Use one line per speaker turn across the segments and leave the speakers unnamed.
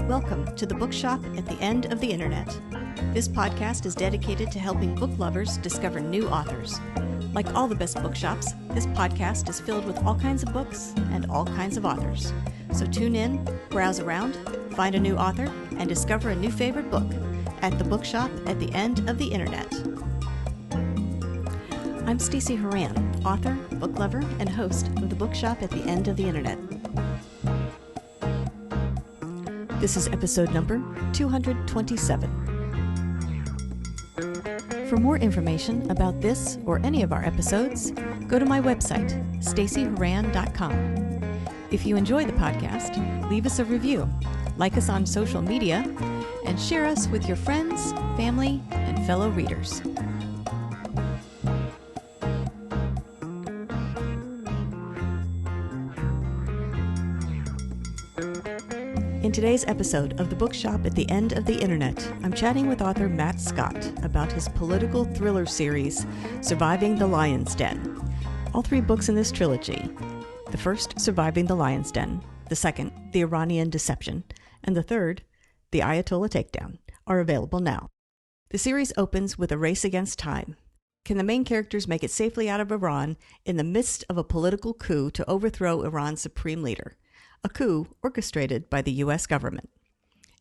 Welcome to the Bookshop at the End of the Internet. This podcast is dedicated to helping book lovers discover new authors. Like all the best bookshops, this podcast is filled with all kinds of books and all kinds of authors. So tune in, browse around, find a new author, and discover a new favorite book at the Bookshop at the End of the Internet. I'm Stacey Horan, author, book lover, and host of the Bookshop at the End of the Internet. This is episode number 227. For more information about this or any of our episodes, go to my website, staceyhoran.com. If you enjoy the podcast, leave us a review, like us on social media, and share us with your friends, family, and fellow readers. In today's episode of the Bookshop at the End of the Internet, I'm chatting with author Matt Scott about his political thriller series, Surviving the Lion's Den. All three books in this trilogy, the first, Surviving the Lion's Den, the second, The Iranian Deception, and the third, The Ayatollah Takedown, are available now. The series opens with a race against time. Can the main characters make it safely out of Iran in the midst of a political coup to overthrow Iran's supreme leader? A coup orchestrated by the U.S. government.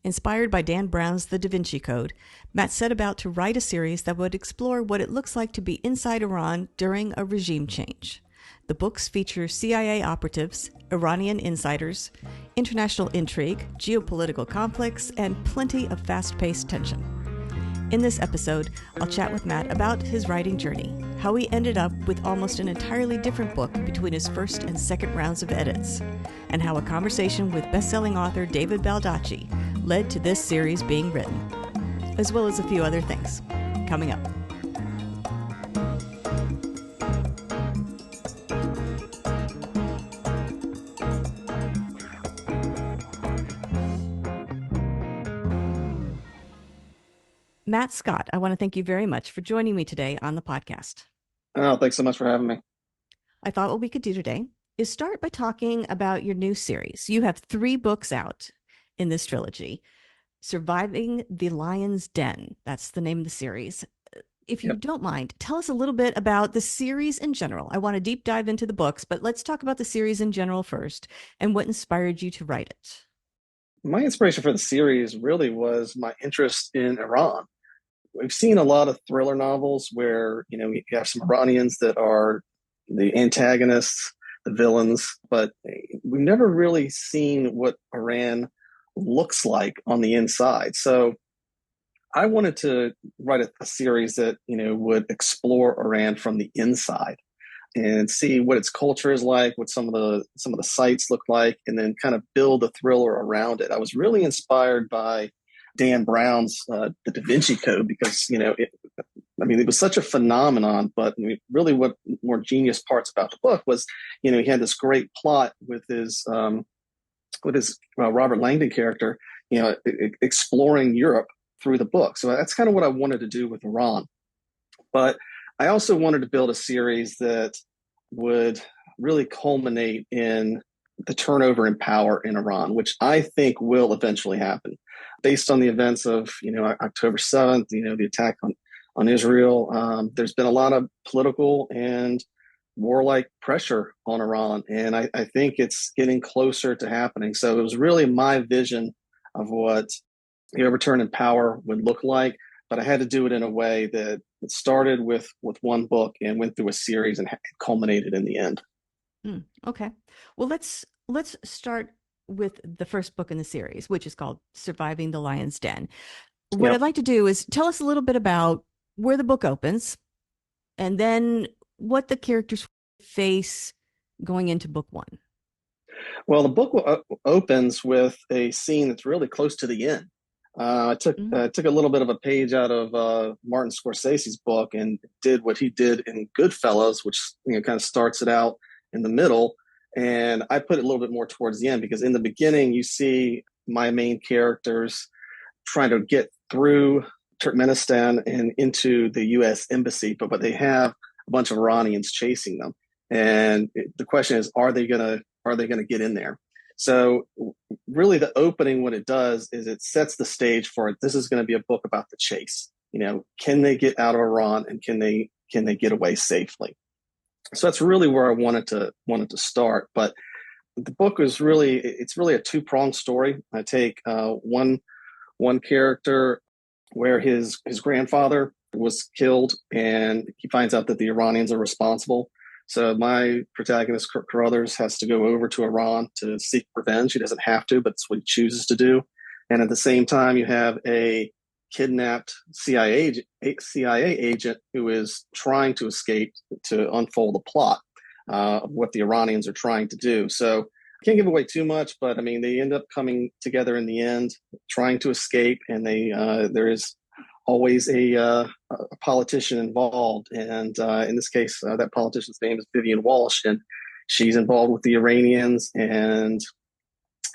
Inspired by Dan Brown's The Da Vinci Code, Matt set about to write a series that would explore what it looks like to be inside Iran during a regime change. The books feature CIA operatives, Iranian insiders, international intrigue, geopolitical conflicts, and plenty of fast-paced tension. In this episode, I'll chat with Matt about his writing journey, how he ended up with almost an entirely different book between his first and second rounds of edits, and how a conversation with best-selling author David Baldacci led to this series being written, as well as a few other things. Coming up. Matt Scott, I want to thank you very much for joining me today on the podcast.
Oh, thanks so much for having me.
I thought what we could do today is start by talking about your new series. You have 3 books out in this trilogy. Surviving the Lion's Den, that's the name of the series. If you don't mind, tell us a little bit about the series in general. I want to deep dive into the books, but let's talk about the series in general first and what inspired you to write it.
My inspiration for the series really was my interest in Iran. We've seen a lot of thriller novels where, you have some Iranians that are the antagonists, the villains, but we've never really seen what Iran looks like on the inside. So I wanted to write a series that, would explore Iran from the inside and see what its culture is like, what some of the sites look like, and then kind of build a thriller around it. I was really inspired by Dan Brown's The Da Vinci Code because, it was such a phenomenon, but really what more genius parts about the book was, he had this great plot with his Robert Langdon character, exploring Europe through the book. So that's kind of what I wanted to do with Iran. But I also wanted to build a series that would really culminate in the turnover in power in Iran, which I think will eventually happen. Based on the events of, October 7th, the attack on Israel, there's been a lot of political and warlike pressure on Iran. And I think it's getting closer to happening. So it was really my vision of what the overturn in power would look like. But I had to do it in a way that it started with one book and went through a series and culminated in the end.
Okay. Well, let's start with the first book in the series, which is called Surviving the Lion's Den. What I'd like to do is tell us a little bit about where the book opens and then what the characters face going into book 1.
Well, the book opens with a scene that's really close to the end. I took a little bit of a page out of Martin Scorsese's book and did what he did in Goodfellas, which kind of starts it out in the middle. And I put it a little bit more towards the end because in the beginning, you see my main characters trying to get through Turkmenistan and into the U.S. embassy, but they have a bunch of Iranians chasing them. And the question is, are they gonna get in there? So really the opening, what it does is it sets the stage for it. This is going to be a book about the chase. Can they get out of Iran, and can they get away safely? So that's really where I wanted to start. But the book is it's really a two-pronged story. I take one character where his grandfather was killed, and he finds out that the Iranians are responsible. So my protagonist, Carruthers, has to go over to Iran to seek revenge. He doesn't have to, but it's what he chooses to do. And at the same time, you have a kidnapped CIA agent who is trying to escape to unfold the plot of what the Iranians are trying to do. So I can't give away too much, but I mean, they end up coming together in the end, trying to escape, and there is always a politician involved. And in this case, that politician's name is Vivian Walsh, and she's involved with the Iranians, and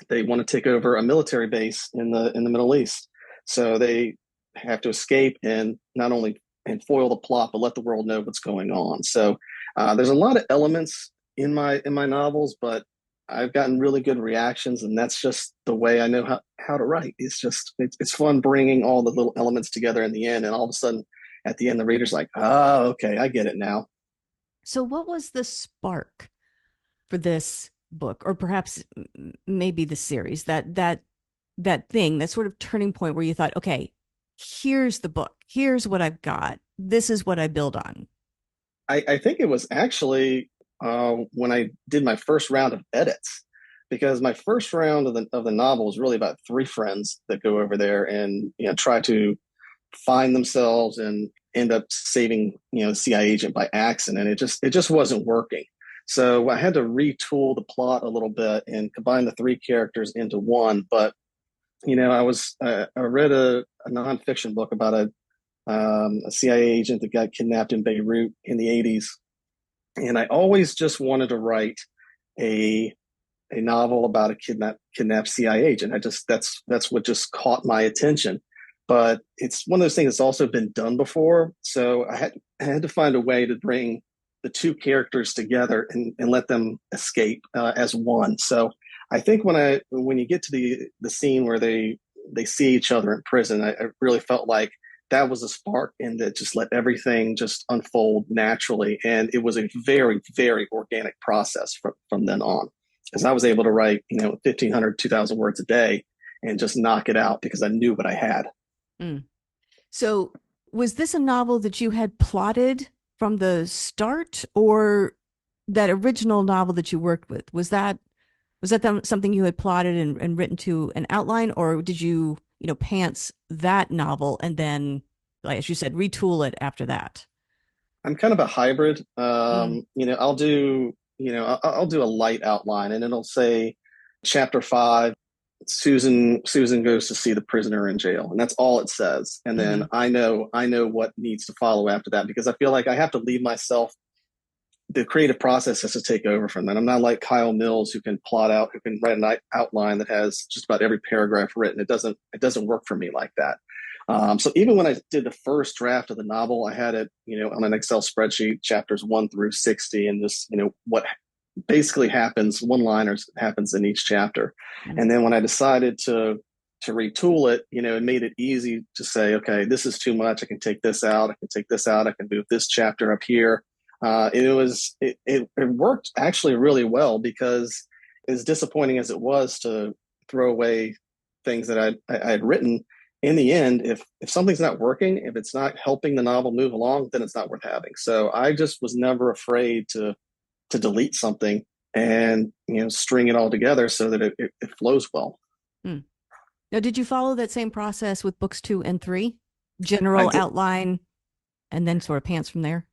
they want to take over a military base in the Middle East. So they have to escape and not only and foil the plot, but let the world know what's going on. So there's a lot of elements in my novels, but I've gotten really good reactions, and that's just the way I know how to write. It's fun bringing all the little elements together in the end, and all of a sudden at the end the reader's like, oh, okay, I get it now.
So what was the spark for this book, or perhaps maybe the series, that thing, that sort of turning point where you thought, okay, here's the book, here's what I've got, this is what I build on?
I think it was actually when I did my first round of edits, because my first round of the novel was really about three friends that go over there and try to find themselves and end up saving the CIA agent by accident. It just wasn't working. So I had to retool the plot a little bit and combine the three characters into one. But I read a nonfiction book about a CIA agent that got kidnapped in Beirut in the 80s. And I always just wanted to write a novel about a kidnapped CIA agent. That's what just caught my attention. But it's one of those things that's also been done before. So I had to find a way to bring the two characters together and let them escape as one. So I think when you get to the scene where they see each other in prison, I really felt like that was a spark, and that just let everything just unfold naturally. And it was a very, very organic process from then on, because I was able to write 1,500, 2,000 words a day and just knock it out because I knew what I had.
Mm. So was this a novel that you had plotted from the start, or that original novel that you worked with? Was that something you had plotted and written to an outline, or did you pants that novel and then, like as you said, retool it after that?
I'm kind of a hybrid.
Mm.
I'll do a light outline, and it'll say chapter 5, Susan goes to see the prisoner in jail, and that's all it says. And then
Mm-hmm.
I know what needs to follow after that, because I feel like I have to leave myself. The creative process has to take over from that. I'm not like Kyle Mills, who can write an outline that has just about every paragraph written. It doesn't work for me like that. So even when I did the first draft of the novel, I had it, on an Excel spreadsheet, chapters 1 through 60, and just, what basically happens, one-liners happens in each chapter.
Mm-hmm.
And then when I decided to retool it, it made it easy to say, okay, this is too much. I can take this out. I can take this out. I can move this chapter up here. It worked actually really well, because as disappointing as it was to throw away things that I had written, in the end, if something's not working, if it's not helping the novel move along, then it's not worth having. So I just was never afraid to delete something and string it all together so that it flows well.
Mm. Now, did you follow that same process with books 2 and 3?
I
General
did.
outline and then sort of pants from there?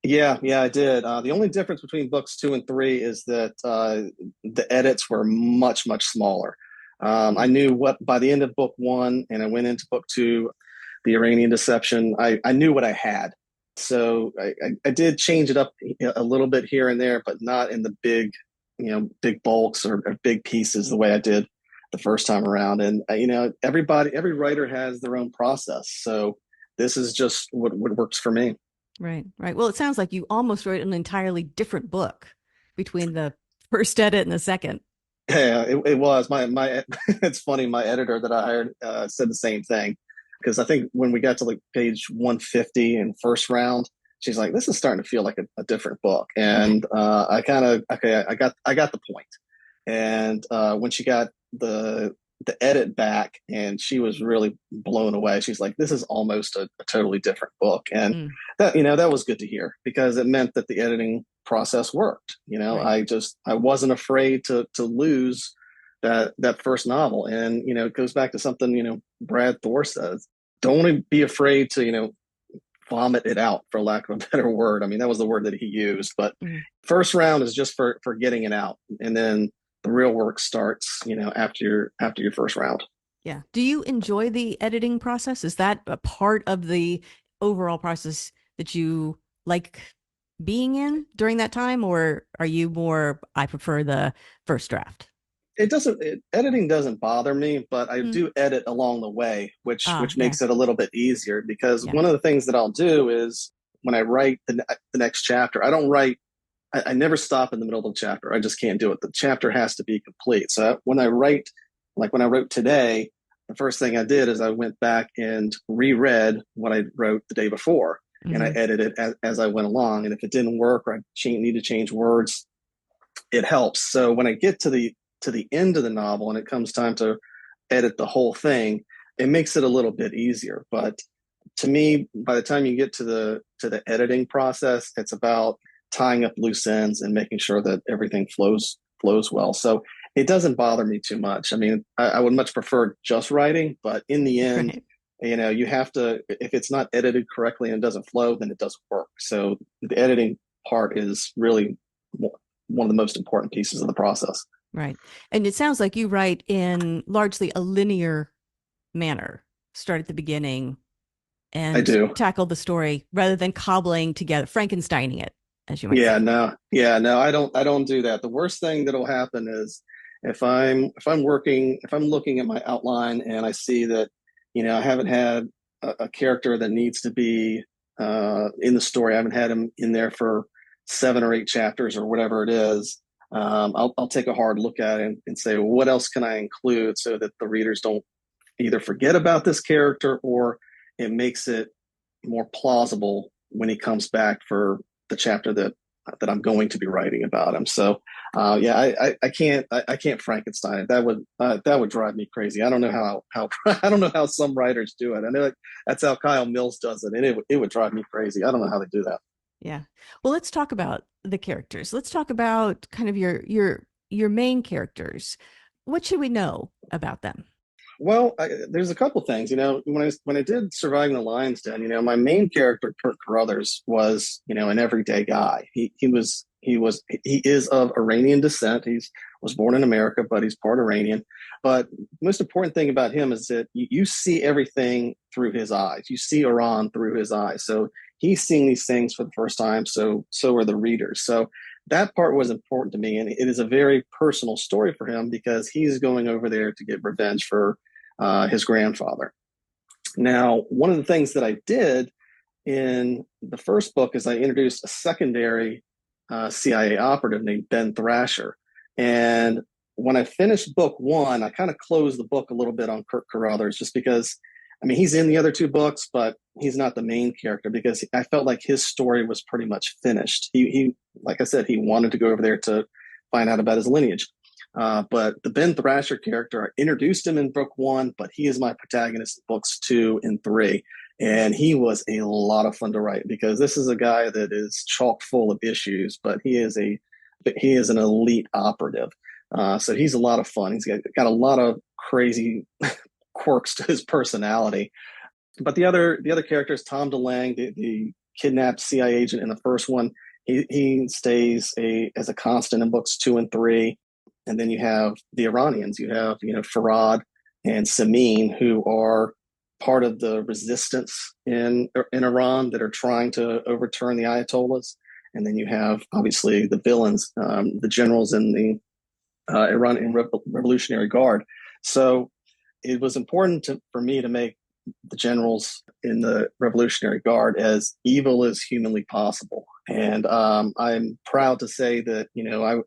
Yeah, I did. The only difference between books 2 and 3 is that the edits were much, much smaller. I knew what by the end of book 1, and I went into book 2, the Iranian Deception, I knew what I had. So I did change it up a little bit here and there, but not in the big bulks or big pieces the way I did the first time around. And every writer has their own process. So this is just what works for me.
Right, right. Well, it sounds like you almost wrote an entirely different book between the first edit and the second.
Yeah, it was my. It's funny. My editor that I hired said the same thing because I think when we got to like page 150 in first round, she's like, "This is starting to feel like a different book," and I kind of okay, I got the point. And when she got the edit back, and she was really blown away. She's like, "This is almost a totally different book," and
Mm,
that was good to hear because it meant that the editing process worked.
right.
I wasn't afraid to lose that first novel, and it goes back to something Brad Thor says: don't be afraid to vomit it out, for lack of a better word. I mean, that was the word that he used, but
Mm,
first round is just for getting it out, and then the real work starts after your first round.
yeah. Do you enjoy the editing process? Is that a part of the overall process that you like being in during that time, or are you more, I prefer the first draft?
Editing doesn't bother me, but I
Mm.
do edit along the way, which
Ah,
which
yeah,
makes it a little bit easier because
yeah.
one of the things that I'll do is when I write the next chapter, I don't write. I never stop in the middle of the chapter. I just can't do it. The chapter has to be complete. So when I write, like when I wrote today, the first thing I did is I went back and reread what I wrote the day before, and I
Hmm.
edited as I went along. And if it didn't work or need to change words, it helps. So when I get to the end of the novel and it comes time to edit the whole thing, it makes it a little bit easier. But to me, by the time you get to the editing process, it's about tying up loose ends and making sure that everything flows well. So it doesn't bother me too much. I mean, I would much prefer just writing, but in the end,
Right.
you have to, if it's not edited correctly and it doesn't flow, then it doesn't work. So the editing part is really one of the most important pieces of the process.
Right. And it sounds like you write in largely a linear manner, start at the beginning
I
and
do.
tackle the story rather than cobbling together, Frankensteining it, as you might
Yeah,
say.
no, yeah, no, I don't do that. The worst thing that'll happen is if I'm looking at my outline and I see that, I haven't had a character that needs to be in the story. I haven't had him in there for 7 or 8 chapters or whatever it is. I'll take a hard look at it and say, well, what else can I include so that the readers don't either forget about this character or it makes it more plausible when he comes back for the chapter that I'm going to be writing about him. So yeah, I can't Frankenstein it. That would drive me crazy. I don't know how I don't know how some writers do it. I know like, that's how Kyle Mills does it, and it would drive me crazy. I don't know how they do that.
Yeah. Well, let's talk about the characters. Let's talk about kind of your main characters. What should we know about them?
Well, there's a couple things. When I did Surviving the Lion's Den, my main character, Kirk Carruthers, was an everyday guy. He is of Iranian descent. He was born in America, but he's part Iranian. But the most important thing about him is that you see everything through his eyes. You see Iran through his eyes. So he's seeing these things for the first time. So are the readers. So that part was important to me, and it is a very personal story for him because he's going over there to get revenge for his grandfather. Now, one of the things that I did in the first book is I introduced a secondary CIA operative named Ben Thrasher. And when I finished book one, I kind of closed the book a little bit on Kirk Carruthers just because, I mean, he's in the other two books, but he's not the main character because I felt like his story was pretty much finished. Like I said, he wanted to go over there to find out about his lineage. But the Ben Thrasher character, I introduced him in book one, but he is my protagonist in books 2 and 3. And he was a lot of fun to write because this is a guy that is chock full of issues, but he is an elite operative. So he's a lot of fun. He's got a lot of crazy quirks to his personality. But the other character is Tom DeLange, the kidnapped CIA agent in the first one. He stays as a constant in books 2 and 3. And then you have the Iranians. You have Farad and Samin, who are part of the resistance in Iran that are trying to overturn the Ayatollahs. And then you have obviously the villains, the generals in the Iranian Revolutionary Guard. So it was important for me to make the generals in the Revolutionary Guard as evil as humanly possible. And I'm proud to say that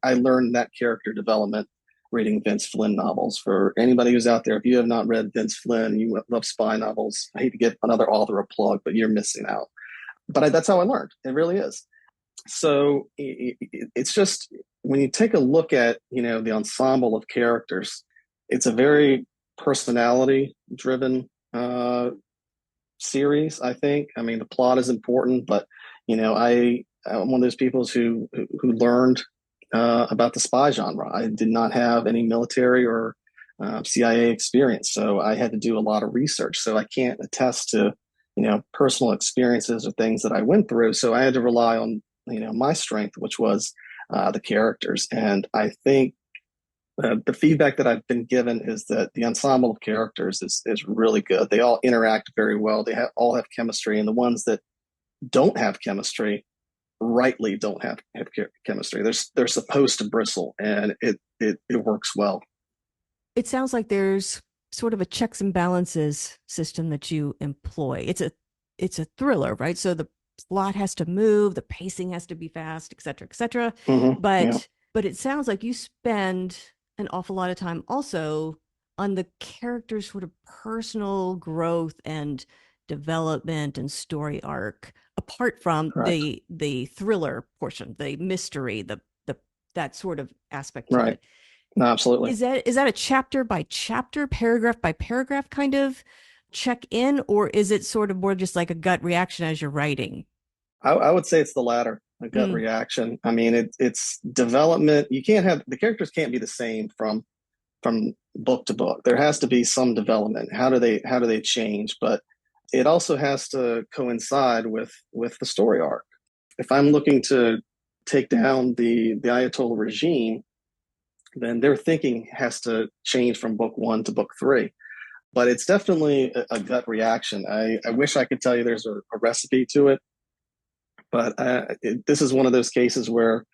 I learned that character development reading Vince Flynn novels. For anybody who's out there, if you have not read Vince Flynn, you love spy novels, I hate to give another author a plug, but you're missing out. But that's how I learned. It really is. So it's just, when you take a look at, the ensemble of characters, it's a very personality driven series, I think. I mean, the plot is important, but I'm one of those people who learned about the spy genre. I did not have any military or CIA experience, so I had to do a lot of research. So I can't attest to personal experiences or things that I went through. So I had to rely on my strength, which was the characters. And I think the feedback that I've been given is that the ensemble of characters is really good. They all interact very well. They all have chemistry, and the ones that don't have chemistry rightly don't have chemistry. They're supposed to bristle, and it works well.
It sounds like there's sort of a checks and balances system that you employ. It's a thriller, right? So the plot has to move, the pacing has to be fast, et cetera, et cetera.
Mm-hmm.
But it sounds like you spend an awful lot of time also on the character's sort of personal growth and development and story arc, apart from the thriller portion, the mystery, the that sort of aspect to it.
No, absolutely.
Is that a chapter by chapter, paragraph by paragraph kind of check in, or is it sort of more just like a gut reaction as you're writing?
I would say it's the latter, a gut reaction. I mean, it's development. You can't have, the characters can't be the same from book to book. There has to be some development. How do they change? But it also has to coincide with the story arc. If I'm looking to take down the Ayatollah regime, then their thinking has to change from book 1 to book 3. But it's definitely a gut reaction. I wish I could tell you there's a recipe to it, but this is one of those cases where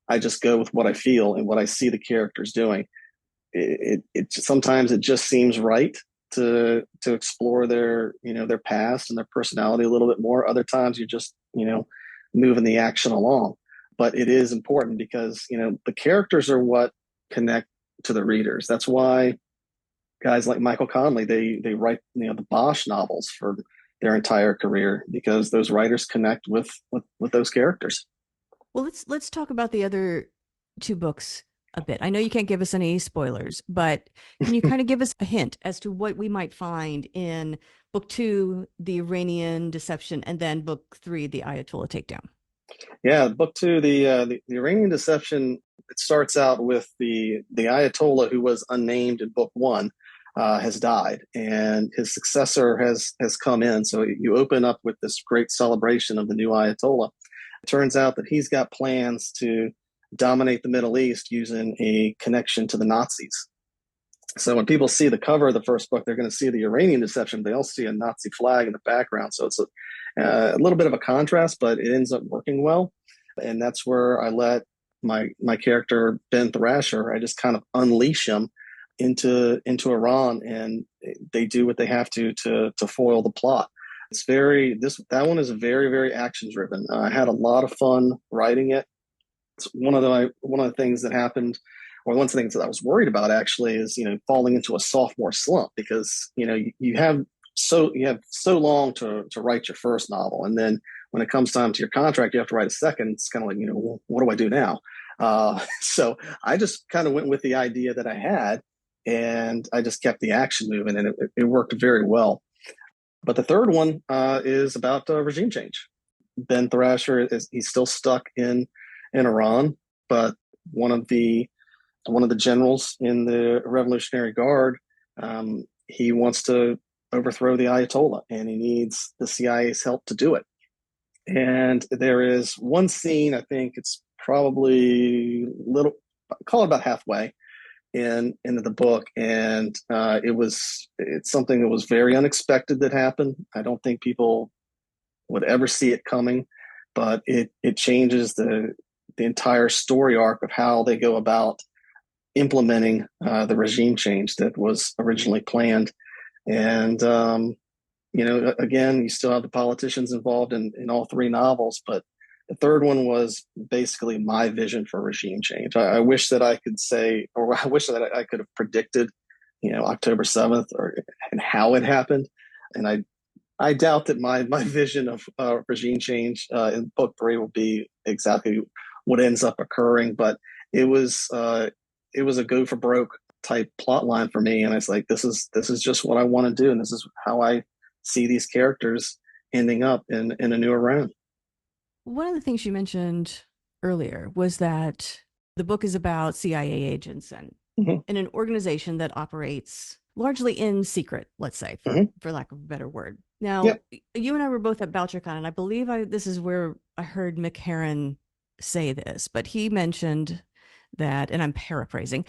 I just go with what I feel and what I see the characters doing. It sometimes it just seems right to explore their past and their personality a little bit more. Other times you're just moving the action along. But it is important because the characters are what connect to the readers. That's why guys like Michael Connelly, they write the Bosch novels for their entire career, because those writers connect with those characters.
Well, let's talk about the other 2 books a bit. I know you can't give us any spoilers, but can you kind of give us a hint as to what we might find in book 2, The Iranian Deception, and then book 3, The Ayatollah Takedown?
Yeah, book 2, the Iranian Deception, it starts out with the Ayatollah, who was unnamed in book 1, has died, and his successor has come in. So you open up with this great celebration of the new Ayatollah. It turns out that he's got plans to dominate the Middle East using a connection to the Nazis. So when people see the cover of the first book, they're going to see the Iranian Deception. They also see a Nazi flag in the background. So it's a little bit of a contrast, but it ends up working well. And that's where I let my character, Ben Thrasher, I just kind of unleash him into Iran, and they do what they have to foil the plot. That one is very, very action driven. I had a lot of fun writing it. It's one of the things that happened, or one of the things that I was worried about actually, is falling into a sophomore slump, because you have so long to write your first novel, and then when it comes time to your contract, you have to write a second. It's kind of like, what do I do now? So I just kind of went with the idea that I had, and I just kept the action moving, and it worked very well. But the third one is about regime change. Ben Thrasher he's still stuck in Iran, but one of the generals in the Revolutionary Guard, he wants to overthrow the Ayatollah, and he needs the CIA's help to do it. And there is one scene, I think it's probably call it about halfway into the book, and it's something that was very unexpected that happened. I don't think people would ever see it coming, but it changes the entire story arc of how they go about implementing the regime change that was originally planned. And again, you still have the politicians involved in all 3 novels, but The third one was basically my vision for regime change. I wish that I could say, or I wish that I could have predicted, October 7th and how it happened. And I doubt that my vision of regime change in book three will be exactly what ends up occurring. But it was it was a go for broke type plot line for me, and it's like this is just what I want to do, and this is how I see these characters ending up in a new Iran.
One of the things you mentioned earlier was that the book is about CIA agents and
Mm-hmm.
in an organization that operates largely in secret, let's say,
Mm-hmm.
for lack of a better word. Now,
Yep.
you and I were both at BoucherCon, and I believe this is where I heard McHarren say this, but he mentioned that, and I'm paraphrasing,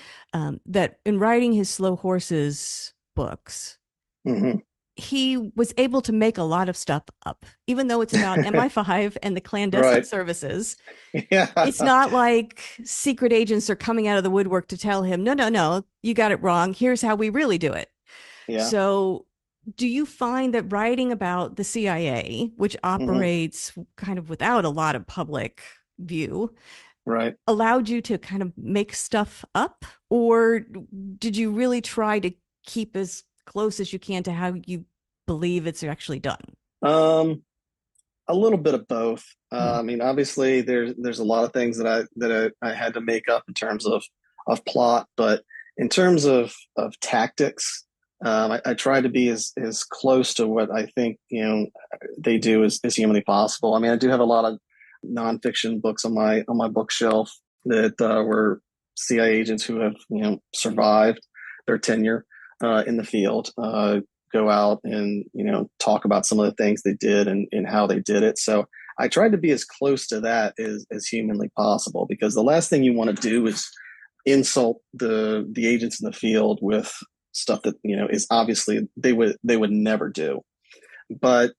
that in writing his Slow Horses books,
Mm-hmm.
he was able to make a lot of stuff up, even though it's about MI5 and the clandestine
Right.
services. It's
Yeah.
not like secret agents are coming out of the woodwork to tell him, no, no, no, you got it wrong. Here's how we really do it.
Yeah.
So, do you find that writing about the CIA, which
Mm-hmm.
operates kind of without a lot of public view,
Right.
allowed you to kind of make stuff up? Or did you really try to keep as close as you can to how you believe it's actually done?
Um, a little bit of both.
Hmm.
I mean, obviously, there's a lot of things that I had to make up in terms of plot, but in terms of tactics, I try to be as close to what I think they do as humanly possible. I mean, I do have a lot of nonfiction books on my bookshelf that were CIA agents who have survived their tenure in the field. Go out and talk about some of the things they did and how they did it. So I tried to be as close to that as humanly possible, because the last thing you want to do is insult the agents in the field with stuff that is obviously they would never do. But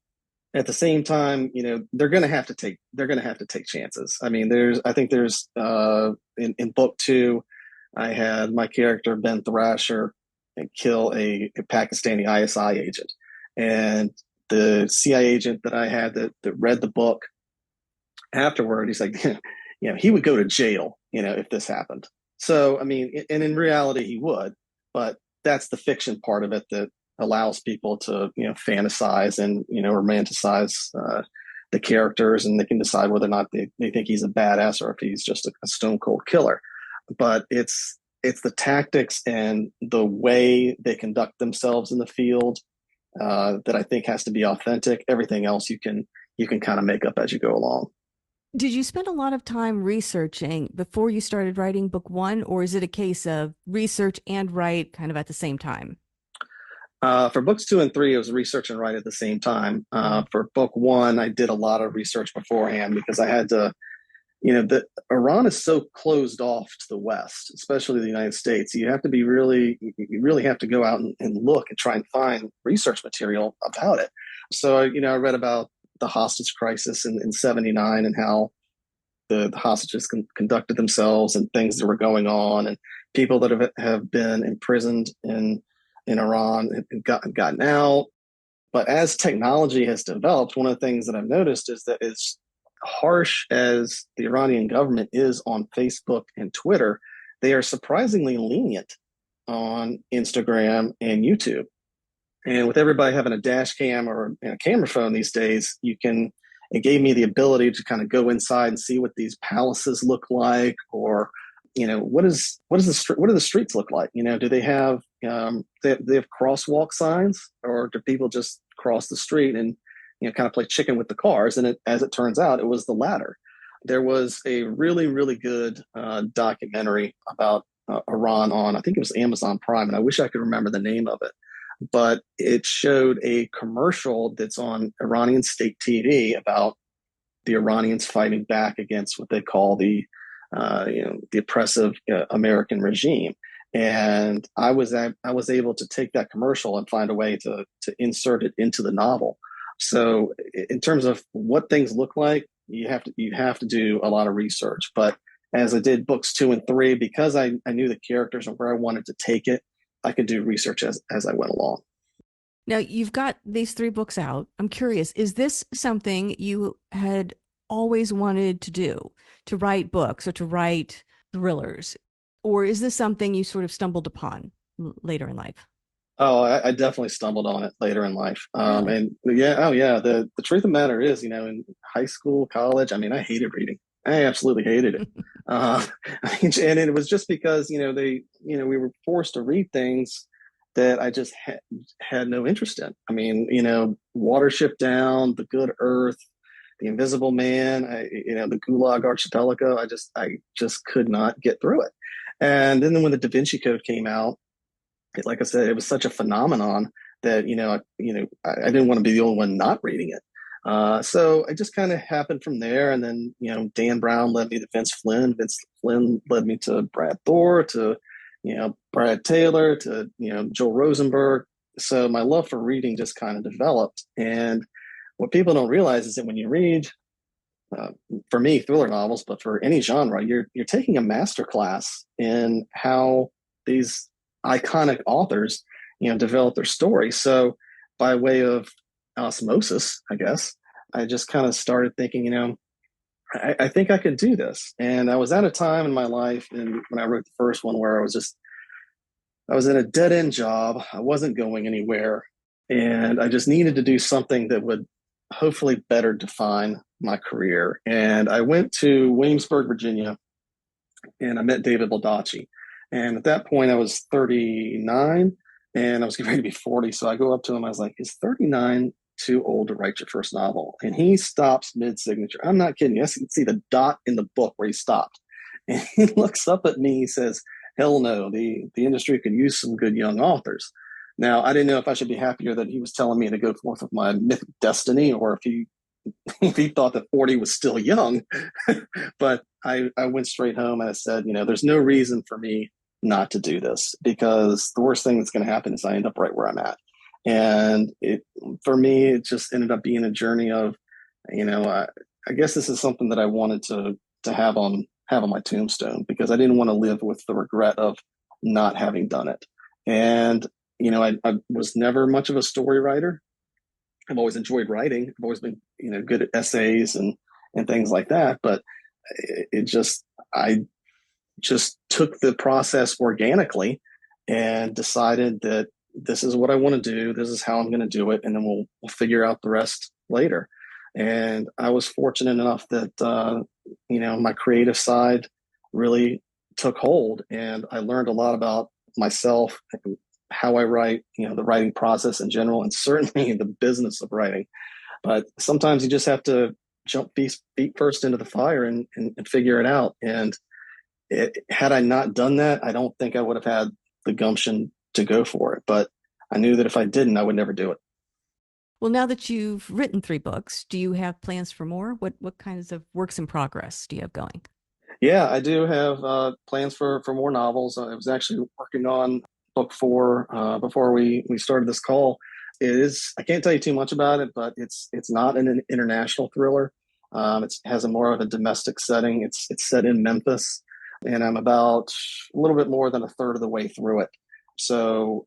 at the same time, they're gonna have to take chances. I mean, I think there's in book two, I had my character Ben Thrasher and kill a Pakistani ISI agent, and the CIA agent that I had that read the book afterward, he's like, he would go to jail, if this happened. So, I mean, and in reality, he would, but that's the fiction part of it that allows people to, fantasize and, romanticize the characters, and they can decide whether or not they think he's a badass or if he's just a stone cold killer. But it's the tactics and the way they conduct themselves in the field that I think has to be authentic. Everything else you can kind of make up as you go along.
Did you spend a lot of time researching before you started writing book one, or is it a case of research and write kind of at the same time?
For books two and three, it was research and write at the same time.
Mm.
For book one, I did a lot of research beforehand because I had to, Iran is so closed off to the West, especially the United States. You really have to go out and look and try and find research material about it. So, I read about the hostage crisis in 79 and how the hostages conducted themselves and things that were going on, and people that have been imprisoned in Iran and gotten out. But as technology has developed, one of the things that I've noticed is that as harsh as the Iranian government is on Facebook and Twitter, they are surprisingly lenient on Instagram and YouTube. And with everybody having a dash cam or a camera phone these days, it gave me the ability to kind of go inside and see what these palaces look like, or what do the streets look like? Do they have they have crosswalk signs, or do people just cross the street and kind of play chicken with the cars? And as it turns out, it was the latter. There was a really really good documentary about Iran on, I think it was Amazon Prime, and I wish I could remember the name of it, but it showed a commercial that's on Iranian state TV about the Iranians fighting back against what they call the oppressive American regime. And I was able to take that commercial and find a way to insert it into the novel. So in terms of what things look like, you have to do a lot of research. But as I did books two and three, because I knew the characters and where I wanted to take it, I could do research as I went along.
Now, you've got these three books out. I'm curious, is this something you had always wanted to do, to write books or to write thrillers? Or is this something you sort of stumbled upon later in life?
Oh, I definitely stumbled on it later in life.
Really?
And yeah, oh yeah. The truth of the matter is, in high school, college, I mean, I hated reading. I absolutely hated it. Uh, and it was just because, we were forced to read things that I just had no interest in. I mean, Watership Down, The Good Earth, The Invisible Man, the Gulag Archipelago. I just could not get through it. And then when the Da Vinci Code came out, like I said, it was such a phenomenon that I didn't want to be the only one not reading it. So it just kind of happened from there, and then Dan Brown led me to Vince Flynn. Vince Flynn led me to Brad Thor, to Brad Taylor, to Joel Rosenberg. So my love for reading just kind of developed. And what people don't realize is that when you read, for me, thriller novels, but for any genre, you're taking a master class in how these iconic authors, develop their story. So by way of osmosis, I guess, I just kind of started thinking, I think I could do this. And I was at a time in my life, and when I wrote the first one, where I was in a dead end job. I wasn't going anywhere. And I just needed to do something that would hopefully better define my career. And I went to Williamsburg, Virginia, and I met David Baldacci. And at that point, I was 39 and I was getting ready to be 40. So I go up to him. I was like, is 39 too old to write your first novel? And he stops mid signature. I'm not kidding you. I can see the dot in the book where he stopped. And he looks up at me. He says, hell no, the industry could use some good young authors. Now, I didn't know if I should be happier that he was telling me to go forth with my mythic destiny, or if he thought that 40 was still young. But I went straight home and I said, there's no reason for me not to do this, because the worst thing that's going to happen is I end up right where I'm at. And for me, it just ended up being a journey of, I guess this is something that I wanted to have on my tombstone, because I didn't want to live with the regret of not having done it. And, I was never much of a story writer. I've always enjoyed writing. I've always been, good at essays and things like that. But I just took the process organically and decided that this is what I want to do. This is how I'm going to do it. And then we'll figure out the rest later. And I was fortunate enough that, my creative side really took hold, and I learned a lot about myself, how I write, the writing process in general, and certainly the business of writing. But sometimes you just have to jump feet first into the fire and figure it out. And had I not done that, I don't think I would have had the gumption to go for it. But I knew that if I didn't, I would never do it.
Well, now that you've written 3 books, do you have plans for more? What kinds of works in progress do you have going?
Yeah, I do have plans for more novels. I was actually working on book 4 before we started this call. I can't tell you too much about it, but it's not an international thriller. It has a more of a domestic setting. It's set in Memphis, and I'm about a little bit more than a third of the way through it. So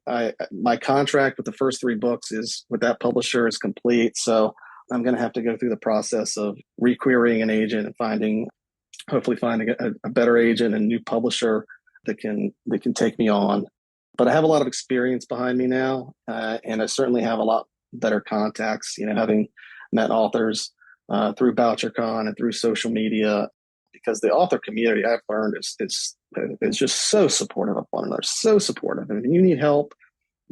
my contract with the first 3 books with that publisher is complete. So I'm going to have to go through the process of requerying an agent and hopefully finding a better agent and new publisher that can take me on. But I have a lot of experience behind me now, and I certainly have a lot better contacts, having met authors through BoucherCon and through social media, because the author community, I've learned, is just so supportive of one another, so supportive. And if you need help,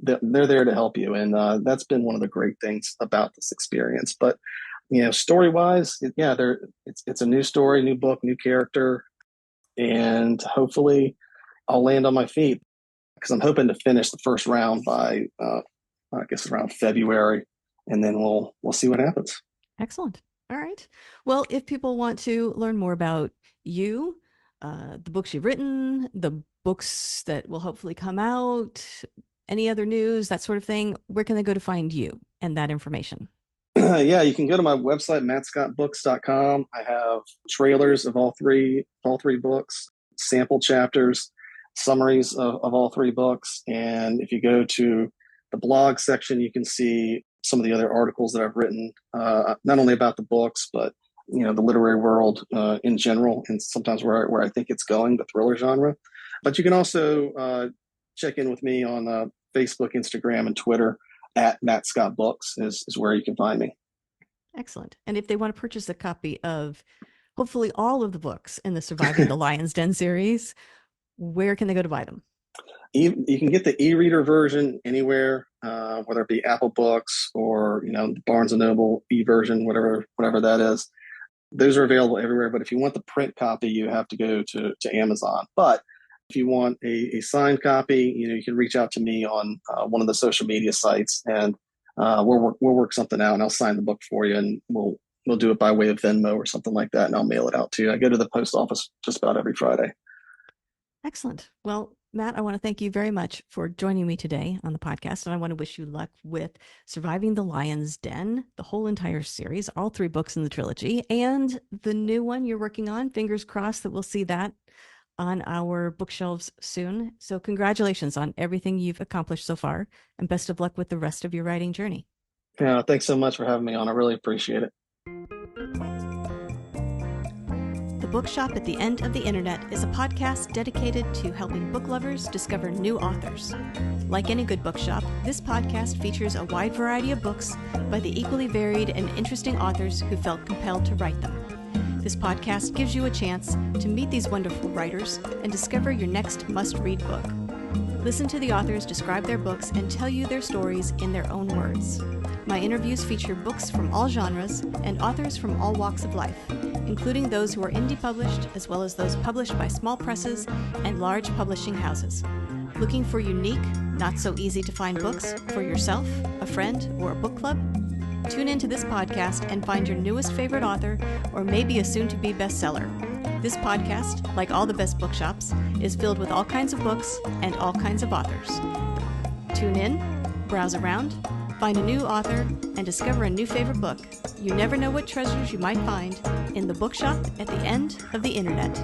they're there to help you. And that's been one of the great things about this experience. But, story-wise, it's a new story, new book, new character, and hopefully I'll land on my feet, because I'm hoping to finish the first round by, I guess, around February, and then we'll see what happens.
Excellent. All right. Well, if people want to learn more about you, the books you've written, the books that will hopefully come out, any other news, that sort of thing, where can they go to find you and that information?
Yeah, you can go to my website, mattscottbooks.com. I have trailers of all three books, sample chapters, summaries of all 3 books. And if you go to the blog section, you can see some of the other articles that I've written, not only about the books, but the literary world in general, and sometimes where I think it's going, the thriller genre. But you can also check in with me on Facebook, Instagram, and Twitter at Matt Scott Books is where you can find me.
Excellent. And if they want to purchase a copy of hopefully all of the books in the Surviving the Lion's Den series, where can they go to buy them?
You can get the e-reader version anywhere, whether it be Apple Books or the Barnes and Noble e-version, whatever that is. Those are available everywhere. But if you want the print copy, you have to go to Amazon. But if you want a signed copy, you can reach out to me on one of the social media sites, and we'll work something out, and I'll sign the book for you, and we'll do it by way of Venmo or something like that, and I'll mail it out to you. I go to the post office just about every Friday.
Excellent. Well, Matt, I want to thank you very much for joining me today on the podcast. And I want to wish you luck with Surviving the Lion's Den, the whole entire series, all 3 books in the trilogy, and the new one you're working on. Fingers crossed that we'll see that on our bookshelves soon. So congratulations on everything you've accomplished so far, and best of luck with the rest of your writing journey.
Yeah, thanks so much for having me on. I really appreciate it.
The Bookshop at the End of the Internet is a podcast dedicated to helping book lovers discover new authors. Like any good bookshop, this podcast features a wide variety of books by the equally varied and interesting authors who felt compelled to write them. This podcast gives you a chance to meet these wonderful writers and discover your next must-read book. Listen to the authors describe their books and tell you their stories in their own words. My interviews feature books from all genres and authors from all walks of life, including those who are indie published, as well as those published by small presses and large publishing houses. Looking for unique, not so easy to find books for yourself, a friend, or a book club? Tune into this podcast and find your newest favorite author, or maybe a soon-to-be bestseller. This podcast, like all the best bookshops, is filled with all kinds of books and all kinds of authors. Tune in, browse around, find a new author, and discover a new favorite book. You never know what treasures you might find in the Bookshop at the End of the Internet.